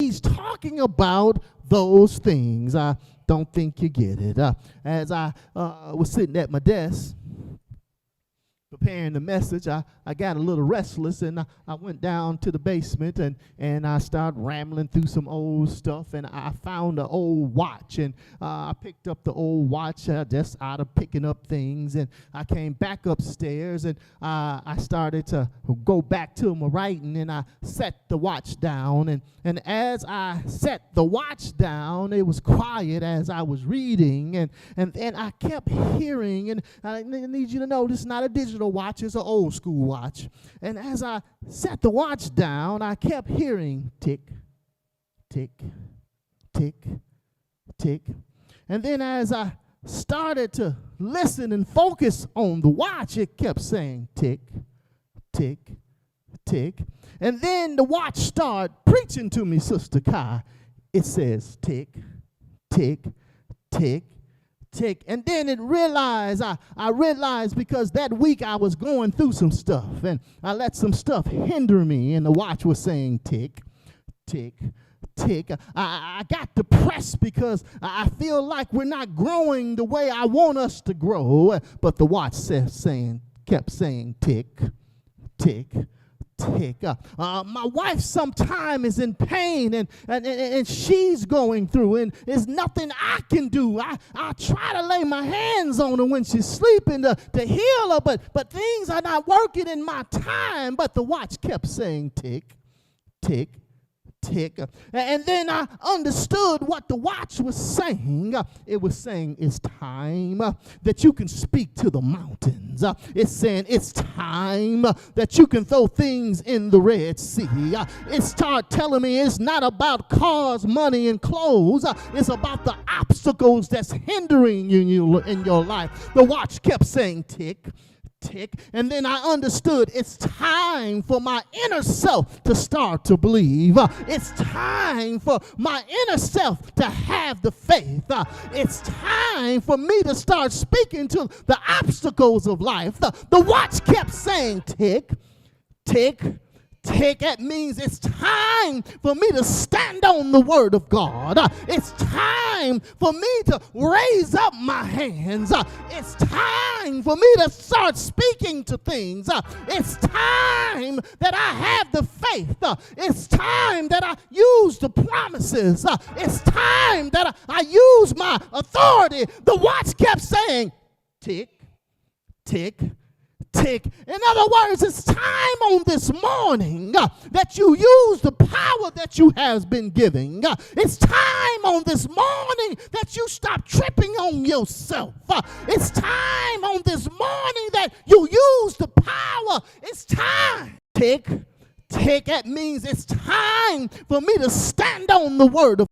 he's talking about those things. I don't think you get it. As I was sitting at my desk preparing the message, I got a little restless, and I went down to the basement, and I started rambling through some old stuff, and I found an old watch, and I picked up the old watch just out of picking up things, and I came back upstairs, and I started to go back to my writing, and I set the watch down, and as I set the watch down, it was quiet as I was reading, and then I kept hearing, and I need you to know this is not a digital watch, it's an old school watch. And as I set the watch down, I kept hearing tick, tick, tick, tick. And then as I started to listen and focus on the watch, it kept saying tick, tick, tick. And then the watch started preaching to me, Sister Kai. It says tick, tick, tick, tick. And then I realized because that week I was going through some stuff, and I let some stuff hinder me, and the watch was saying tick, tick, tick. I got depressed because I feel like we're not growing the way I want us to grow, but the watch kept saying tick, tick, tick. My wife sometime is in pain, and she's going through, and there's nothing I can do. I try to lay my hands on her when she's sleeping to heal her, but things are not working in my time. But the watch kept saying tick, tick, tick. And then I understood what the watch was saying. It was saying it's time that you can speak to the mountains. It's saying it's time that you can throw things in the Red Sea. It started telling me it's not about cars, money, and clothes. It's about the obstacles that's hindering you in your life. The watch kept saying tick, tick. And then I understood it's time for my inner self to start to believe. It's time for my inner self to have the faith. It's time for me to start speaking to the obstacles of life. The watch kept saying tick, tick, tick. That means it's time for me to stand on the word of God. It's time for me to raise up my hands. It's time for me to start speaking to things. It's time that I have the faith. It's time that I use the promises. It's time that I use my authority. The watch kept saying tick, tick, tick. In other words, it's time on this morning that you use the power that you have been giving. It's time on this morning that you stop tripping on yourself. It's time on this morning that you use the power. It's time. Tick, tick. That means it's time for me to stand on the word of